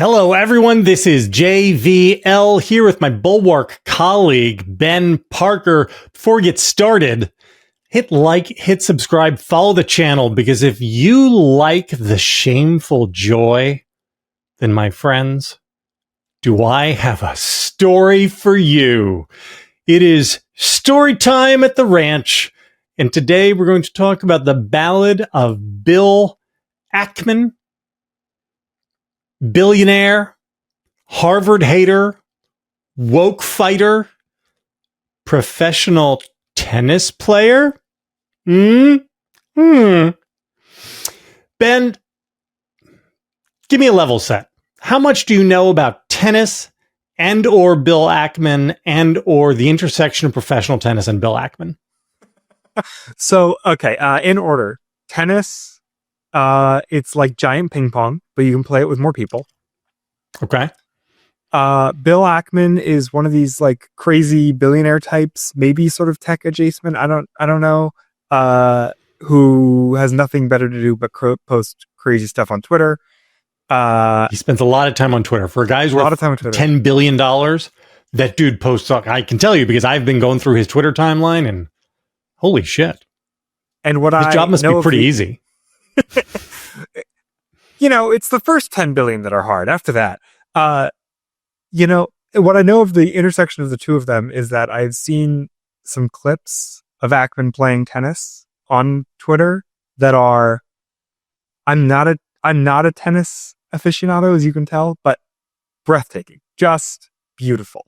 Hello, everyone. This is JVL here with my Bulwark colleague, Ben Parker. Before we get started, hit like, hit subscribe, follow the channel, because if you like the shameful joy, then my friends, do I have a story for you. It is story time at the ranch. And today we're going to talk about the Ballad of Bill Ackman. Billionaire, Harvard hater, woke fighter, professional tennis player? Ben, give me a level set. How much do you know about tennis and or Bill Ackman and or the intersection of professional tennis and Bill Ackman? So, okay, in order. Tennis, it's like giant ping pong, but you can play it with more people. Okay. Bill Ackman is one of these like crazy billionaire types, maybe sort of tech adjacent. I don't know. Who has nothing better to do but post crazy stuff on Twitter. He spends a lot of time on Twitter. For a guy who's worth $10 billion, that dude posts. I can tell you because I've been going through his Twitter timeline and holy shit. And what his job must be pretty easy. It's the first 10 billion that are hard. After that, what I know of the intersection of the two of them is that I've seen some clips of Ackman playing tennis on Twitter that are, I'm not a tennis aficionado, as you can tell, but breathtaking, just beautiful.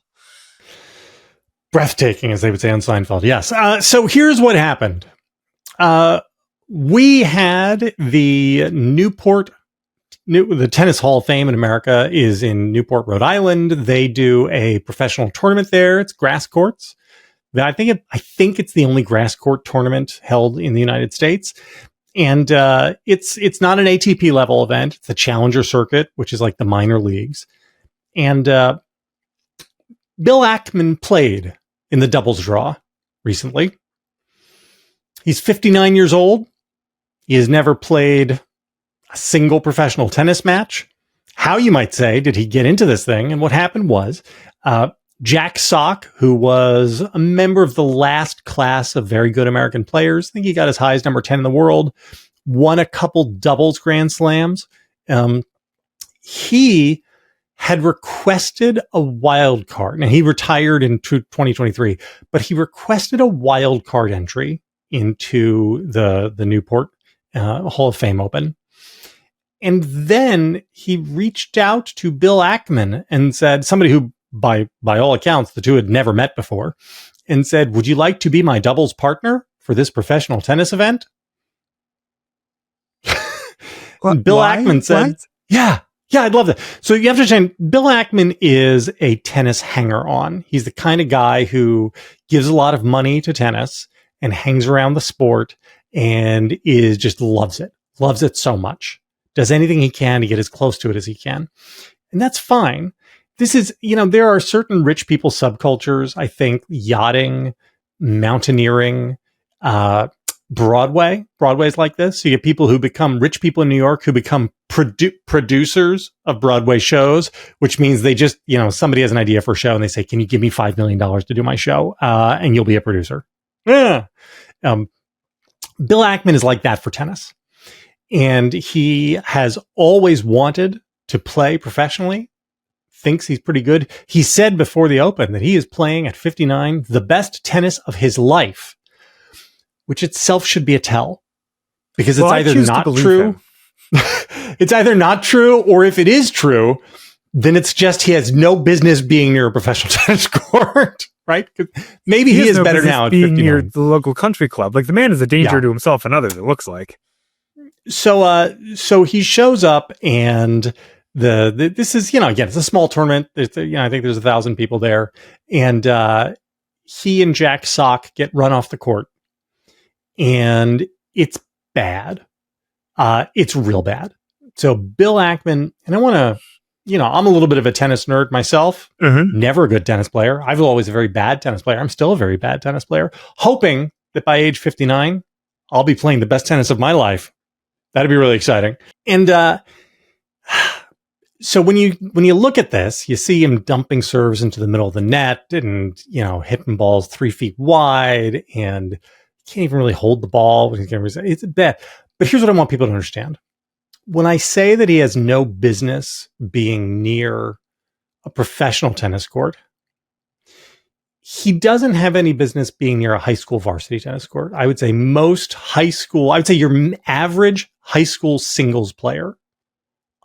Breathtaking, as they would say on Seinfeld. Yes. So here's what happened. We had the Newport, the Tennis Hall of Fame in America is in Newport, Rhode Island. They do a professional tournament there. It's grass courts. I think it's the only grass court tournament held in the United States. And it's not an ATP level event. It's the Challenger Circuit, which is like the minor leagues. And Bill Ackman played in the doubles draw recently. He's 59 years old. He has never played a single professional tennis match. How, you might say, did he get into this thing? And what happened was Jack Sock, who was a member of the last class of very good American players, I think he got as high as number 10 in the world, won a couple doubles Grand Slams. He had requested a wild card. Now, he retired in 2023, but he requested a wild card entry into the Newport Hall of Fame Open. And then he reached out to Bill Ackman and said, somebody who, by all accounts, the two had never met before, and said, would you like to be my doubles partner for this professional tennis event? Bill Ackman said, yeah, I'd love that. So you have to understand, Bill Ackman is a tennis hanger-on. He's the kind of guy who gives a lot of money to tennis and hangs around the sport and loves it so much. Does anything he can to get as close to it as he can. And that's fine. This is, there are certain rich people subcultures, I think, yachting, mountaineering, Broadway's like this. So you get people who become rich people in New York who become producers of Broadway shows, which means they just, somebody has an idea for a show and they say, can you give me $5 million to do my show? And you'll be a producer. Yeah. Bill Ackman is like that for tennis. And he has always wanted to play professionally, thinks he's pretty good. He said before the Open that he is playing at 59 the best tennis of his life, which itself should be a tell, because it's either not true. It's either not true, or if it is true, then it's just he has no business being near a professional tennis court, right? Maybe he is no better now at being 59. Near the local country club. Like, the man is a danger to himself and others, it looks like. So he shows up, and this is, again, it's a small tournament. I think there's 1,000 people there, and he and Jack Sock get run off the court, and it's bad. It's real bad. So Bill Ackman, and I want to, I'm a little bit of a tennis nerd myself. Mm-hmm. Never a good tennis player. I was always a very bad tennis player. I'm still a very bad tennis player, hoping that by age 59, I'll be playing the best tennis of my life. That'd be really exciting. And So when you look at this, you see him dumping serves into the middle of the net and, hitting balls 3 feet wide, and can't even really hold the ball. It's bad. But here's what I want people to understand. When I say that he has no business being near a professional tennis court, he doesn't have any business being near a high school varsity tennis court. I would say your average high school singles player,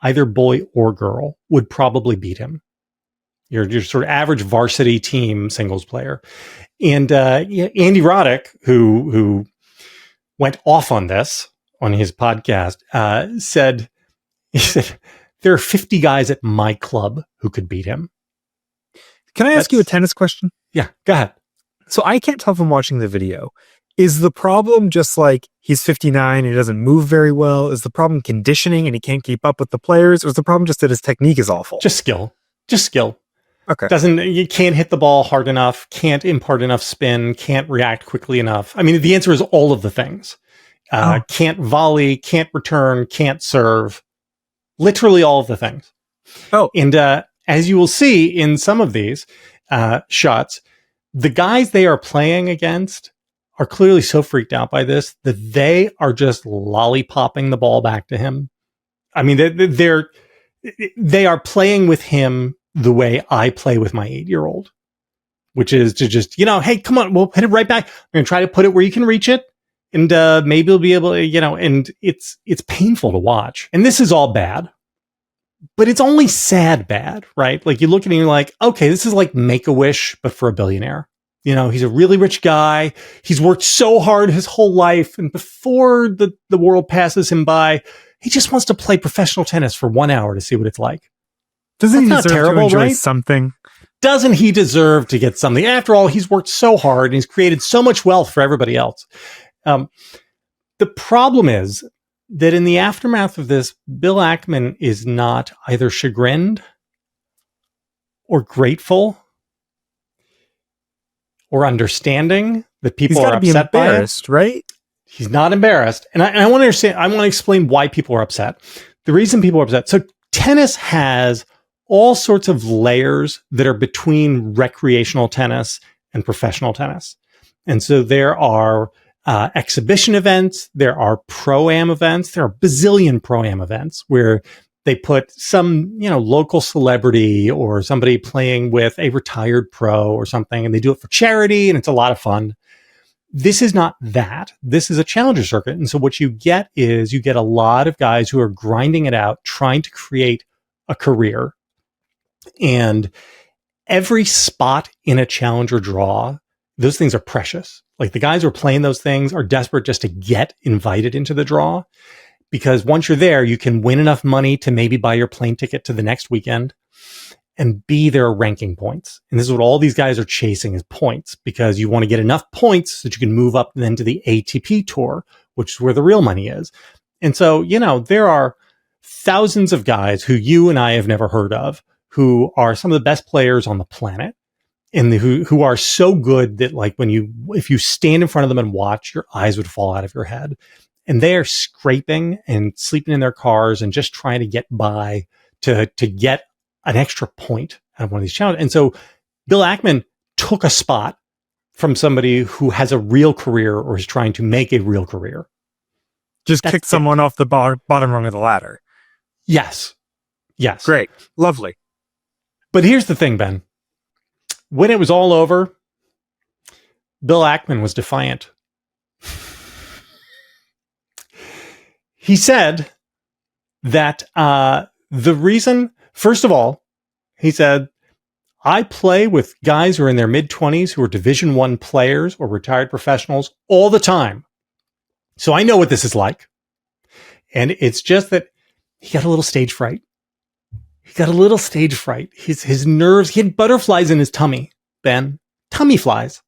either boy or girl, would probably beat him. Your sort of average varsity team singles player. And Andy Roddick, who went off on this on his podcast, said there are 50 guys at my club who could beat him. Can I ask you a tennis question? Yeah, go ahead. So I can't tell from watching the video. Is the problem just like he's 59 and he doesn't move very well? Is the problem conditioning and he can't keep up with the players? Or is the problem just that his technique is awful? Just skill. Okay. You can't hit the ball hard enough, can't impart enough spin, can't react quickly enough. I mean, the answer is all of the things. Can't volley, can't return, can't serve. Literally all of the things. Oh. And as you will see in some of these shots, the guys they are playing against are clearly so freaked out by this that they are just lollipopping the ball back to him. I mean, they are playing with him the way I play with my 8-year-old, which is to just, hey, come on, we'll hit it right back. I'm going to try to put it where you can reach it. And maybe you'll be able to, and it's painful to watch. And this is all bad, but it's only sad bad, right? Like you look at it and you're like, okay, this is like Make-A-Wish, but for a billionaire. He's a really rich guy. He's worked so hard his whole life. And before the world passes him by, he just wants to play professional tennis for 1 hour to see what it's like. Doesn't he deserve to enjoy something? Doesn't he deserve to get something? After all, he's worked so hard and he's created so much wealth for everybody else. The problem is that in the aftermath of this, Bill Ackman is not either chagrined or grateful or understanding that people are upset by it. He's got to be embarrassed, right? He's not embarrassed. And I want to understand, I want to explain why people are upset. The reason people are upset. So tennis has all sorts of layers that are between recreational tennis and professional tennis. And so there are exhibition events, there are pro-am events, there are bazillion pro-am events where they put some, local celebrity or somebody playing with a retired pro or something, and they do it for charity, and it's a lot of fun. This is not that. This is a challenger circuit. And so what you get is you get a lot of guys who are grinding it out, trying to create a career. And every spot in a challenger draw, those things are precious. Like the guys who are playing those things are desperate just to get invited into the draw, because once you're there, you can win enough money to maybe buy your plane ticket to the next weekend. And B, there are ranking points. And this is what all these guys are chasing, is points, because you want to get enough points so that you can move up then to the ATP tour, which is where the real money is. And so, there are thousands of guys who you and I have never heard of, who are some of the best players on the planet, and who are so good that like if you stand in front of them and watch, your eyes would fall out of your head. And they are scraping and sleeping in their cars and just trying to get by to get an extra point out of one of these challenges. And so Bill Ackman took a spot from somebody who has a real career or is trying to make a real career. Just kick someone off the bottom rung of the ladder. Yes. Great. Lovely. But here's the thing, Ben. When it was all over, Bill Ackman was defiant. He said that the reason, first of all, he said, I play with guys who are in their mid-20s who are Division I players or retired professionals all the time. So I know what this is like. And it's just that he got a little stage fright. His nerves, he had butterflies in his tummy, Ben. Tummy flies.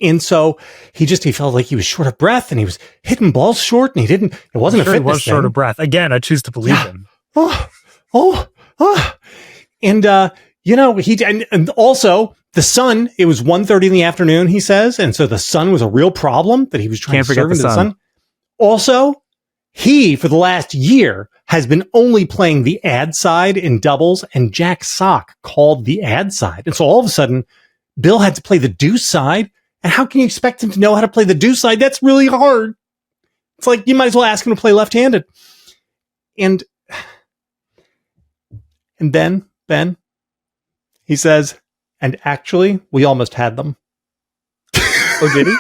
And so he felt like he was short of breath and he was hitting balls short and it wasn't a fitness thing. He was short of breath. Again, I choose to believe him. And, and also the sun, it was 1:30 in the afternoon, he says. And so the sun was a real problem that he was trying to serve into the sun. Also, He, for the last year, has been only playing the ad side in doubles, and Jack Sock called the ad side. And so all of a sudden, Bill had to play the deuce side. And how can you expect him to know how to play the deuce side? That's really hard. It's like you might as well ask him to play left-handed. And then, Ben, he says, and actually, we almost had them. Oh, did he?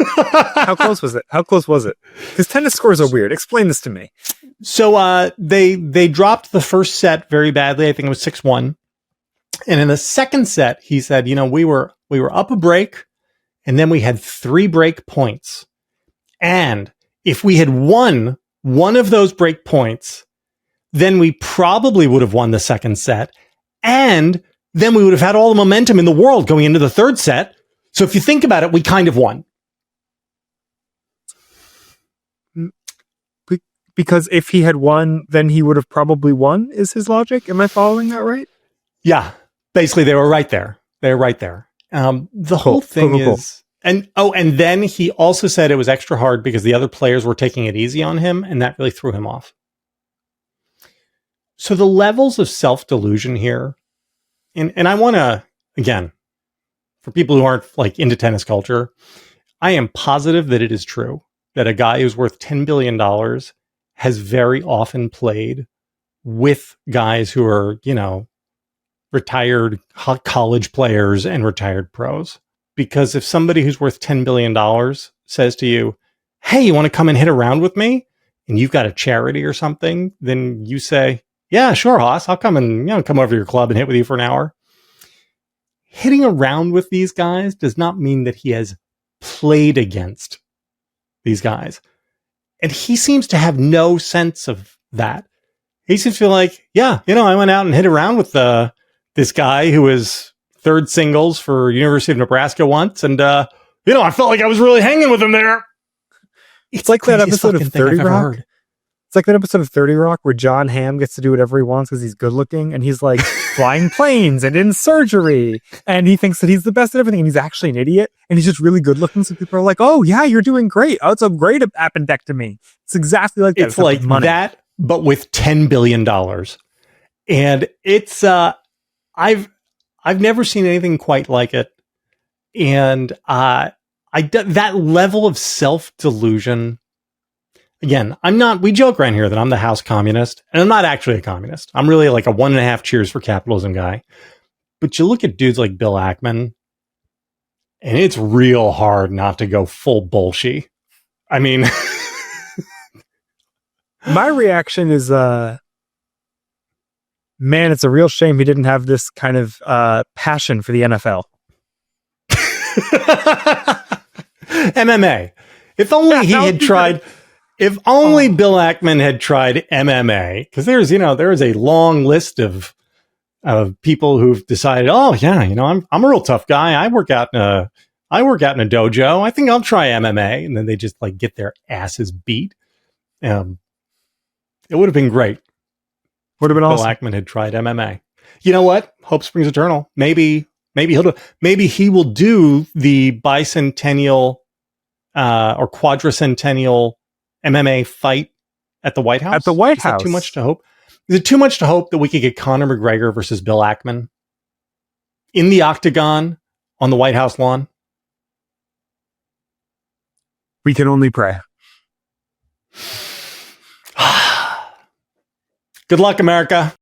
How close was it? How close was it? His tennis scores are weird. Explain this to me. So they dropped the first set very badly. I think it was 6-1. And in the second set, he said, we were up a break, and then we had 3 break points. And if we had won one of those break points, then we probably would have won the second set. And then we would have had all the momentum in the world going into the third set. So if you think about it, we kind of won. Because if he had won, then he would have probably won, is his logic? Am I following that right? Yeah. Basically, they were right there. They were right there. The whole thing is... And then he also said it was extra hard because the other players were taking it easy on him, and that really threw him off. So the levels of self-delusion here, and I want to, again, for people who aren't like into tennis culture, I am positive that it is true that a guy who's worth $10 billion has very often played with guys who are, retired college players and retired pros. Because if somebody who's worth $10 billion says to you, hey, you want to come and hit around with me? And you've got a charity or something, then you say, yeah, sure, Hoss, I'll come and come over to your club and hit with you for an hour. Hitting around with these guys does not mean that he has played against these guys. And he seems to have no sense of that. He seems to feel like, yeah, I went out and hit around with this guy who was third singles for University of Nebraska once. And, I felt like I was really hanging with him there. It's like that episode of 30 Rock. It's like that episode of 30 Rock where John Hamm gets to do whatever he wants because he's good looking. And he's like flying planes and in surgery. And he thinks that he's the best at everything. And he's actually an idiot. And he's just really good looking. So people are like, oh, yeah, you're doing great. Oh, it's a great appendectomy. It's exactly like that. It's like that, but with $10 billion. And it's, I've never seen anything quite like it. And that level of self-delusion, again, we joke around here that I'm the house communist, and I'm not actually a communist. I'm really like a 1.5 cheers for capitalism guy. But you look at dudes like Bill Ackman, and it's real hard not to go full bullshit. I mean, my reaction is, man, it's a real shame he didn't have this kind of passion for the NFL. MMA. If only he had tried... If only Bill Ackman had tried MMA, because there's a long list of people who've decided, oh yeah, I'm a real tough guy. I work out in a dojo. I think I'll try MMA, and then they just like get their asses beat. It would have been great. Would have been Bill awesome. Ackman had tried MMA. You know what? Hope springs eternal. Maybe he will do the bicentennial or quadricentennial MMA fight at the White House? At the White House. Is that too much to hope? Is it too much to hope that we could get Conor McGregor versus Bill Ackman in the octagon on the White House lawn? We can only pray. Good luck, America.